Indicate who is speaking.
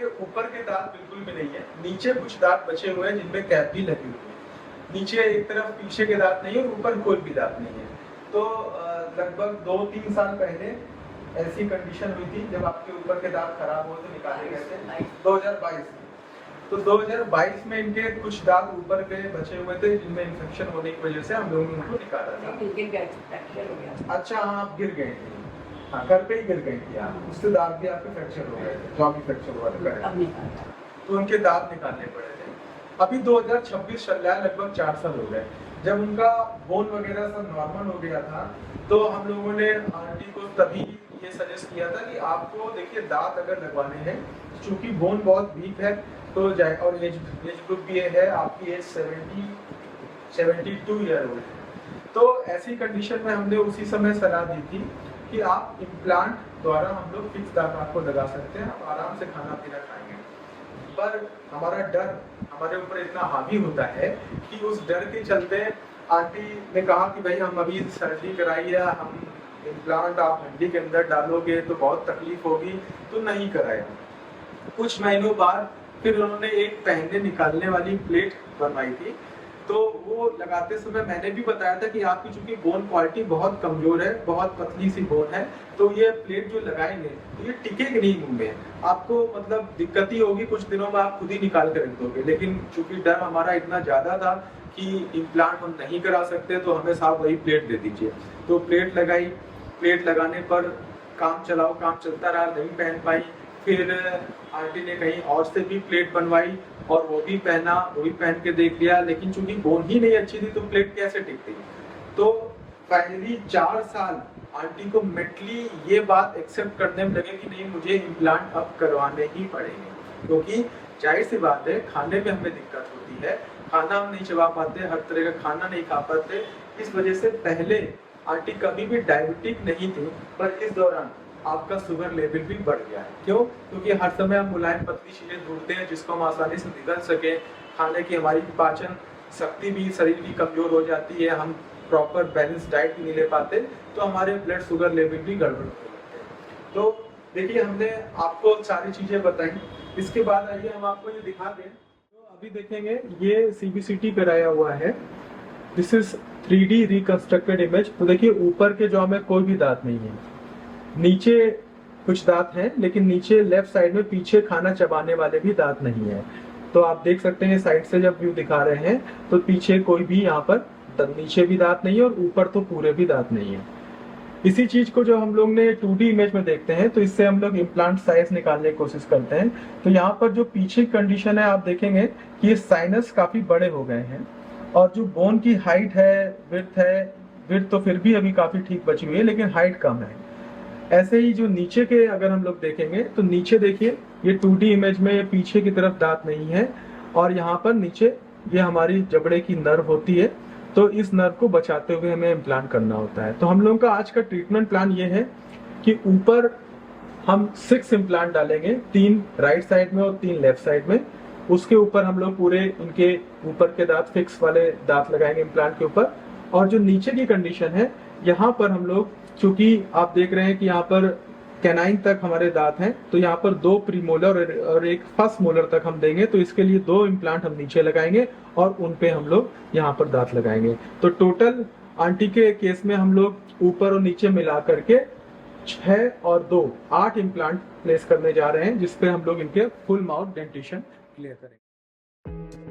Speaker 1: के ऊपर के दांत बिल्कुल भी नहीं है, नीचे कुछ दांत बचे हुए हैं जिनमें कैप भी लगी हुई है। नीचे एक तरफ पीछे के दांत नहीं है और ऊपर कोई भी दांत नहीं है। तो लगभग 2-3 साल पहले ऐसी कंडीशन हुई थी जब आपके ऊपर के दांत खराब हुए थे, निकाले गए थे 2022 में। तो 2022 में इनके कुछ दांत ऊपर के बचे हुए थे जिनमें इन्फेक्शन होने की वजह से हम लोगों ने उनको निकाला था। अच्छा, हाँ, आप गिर गए थे। हाँ, घर पे ही गिर गई थी आप, उससे दांत भी आपके फ्रैक्चर हो गए थे, जॉ भी फ्रैक्चर हुआ था, तो उनके दांत निकालने पड़े थे। अभी 2026 चल रहा है, लगभग 4 साल हो गए। जब उनका बोन वगैरह सब नॉर्मल हो गया था तो हम लोगों ने आंटी को तभी ये सजेस्ट किया था कि आपको देखिए दांत अगर लगवाने हैं, चूंकि बोन बहुत वीक है तो जाए, और एज ग्रुप भी है, आपकी एज 72 ईयर ओल्ड है। तो ऐसी कंडीशन में हमने उसी समय सलाह दी थी कि आप इम्प्लांट द्वारा हम लोग फिक्स दांत आपको लगा सकते हैं, आप आराम से खाना पीना खाएंगे। पर हमारा डर हमारे ऊपर इतना हावी होता है कि उस डर के चलते आंटी ने कहा कि भाई हम अभी सर्जरी कराई है, हम इम्प्लांट आप हड्डी के अंदर डालोगे तो बहुत तकलीफ होगी, तो नहीं कराया। कुछ महीनों बाद फिर उन्होंने एक पहनने निकालने वाली प्लेट बनवाई थी, तो वो लगाते समय मैंने भी बताया था कि आपकी चूंकि बोन क्वालिटी बहुत कमजोर है, बहुत पतली सी बोन है, तो ये प्लेट जो लगाएंगे तो ये टिकेगी नहीं मुंह में, आपको मतलब दिक्कत ही होगी, कुछ दिनों में आप खुद ही निकाल कर रख दोगे। लेकिन चूंकि डर हमारा इतना ज्यादा था कि इम्प्लांट हम नहीं करा सकते, तो हमें साहब वही प्लेट दे दीजिए। तो प्लेट लगाई, प्लेट लगाने पर काम चलाओ, काम चलता रहा, नहीं पहन पाई। फिर आंटी ने कहीं और से भी प्लेट बनवाई और वो भी पहना, वो भी पहन के देख लिया, लेकिन चूंकि बोन ही नहीं अच्छी थी तो प्लेट कैसे टिकती। तो फाइनली 4 साल आंटी को मेंटली ये बात एक्सेप्ट करने में लगे कि नहीं, मुझे इम्प्लांट अब करवाने ही पड़ेंगे, क्योंकि जाहिर सी बात है खाने में हमें दिक्कत होती है, खाना हम नहीं चबा पाते, हर तरह का खाना नहीं खा पाते। इस वजह से पहले आंटी कभी भी डायबिटिक नहीं थी, पर इस दौरान आपका शुगर लेवल भी बढ़ गया है। क्यों? क्योंकि हर समय हम मुलायम पतली चीजें ढूंढते हैं जिसको हम आसानी से निगल सके, खाने की हमारी पाचन शक्ति भी शरीर की कमजोर हो जाती है, हम प्रॉपर बैलेंस डाइट भी नहीं ले पाते, तो हमारे ब्लड शुगर लेवल भी गड़बड़ होने लगते हैं। तो देखिए, हमने आपको सारी चीजें बताई, इसके बाद आइए हम आपको ये दिखा दें। तो अभी देखेंगे ये CBCT कराया हुआ है, this is 3D reconstructed image. तो देखिए ऊपर के जॉ में कोई भी दांत नहीं है, नीचे कुछ दांत हैं, लेकिन नीचे लेफ्ट साइड में पीछे खाना चबाने वाले भी दांत नहीं है। तो आप देख सकते हैं साइड से जब व्यू दिखा रहे हैं तो पीछे कोई भी यहाँ पर नीचे भी दांत नहीं है और ऊपर तो पूरे भी दांत नहीं है। इसी चीज को जो हम लोग ने 2D इमेज में देखते हैं तो इससे हम लोग इम्प्लांट साइज निकालने की कोशिश करते हैं। तो यहाँ पर जो पीछे कंडीशन है आप देखेंगे कि ये साइनस काफी बड़े हो गए हैं, और जो बोन की हाइट है, विड्थ तो फिर भी अभी काफी ठीक बची हुई है, लेकिन हाइट कम है। ऐसे ही जो नीचे के अगर हम लोग देखेंगे तो नीचे देखिए ये 2D इमेज में पीछे की तरफ दांत नहीं है, और यहाँ पर नीचे ये हमारी जबड़े की नर्व होती है, तो इस नर्व को बचाते हुए हमें इम्प्लांट करना होता है। तो हम लोगों का आज का ट्रीटमेंट प्लान ये है कि ऊपर हम 6 इम्प्लांट डालेंगे, 3 राइट साइड में और 3 लेफ्ट साइड में। उसके ऊपर हम लोग पूरे इनके ऊपर के दांत, फिक्स वाले दांत लगाएंगे इम्प्लांट के ऊपर। और जो नीचे की कंडीशन है, यहाँ पर हम लोग, चूंकि आप देख रहे हैं कि यहाँ पर कैनाइन तक हमारे दांत हैं, तो यहाँ पर 2 प्रीमोलर और एक फर्स्ट मोलर तक हम देंगे, तो इसके लिए 2 इम्प्लांट हम नीचे लगाएंगे और उन पे हम लोग यहाँ पर दांत लगाएंगे। तो टोटल आंटी के केस में हम लोग ऊपर और नीचे मिला करके 6 और 2 8 इम्प्लांट प्लेस करने जा रहे हैं, जिसपे हम लोग इनके फुल माउथ डेंटिशन क्लियर करेंगे।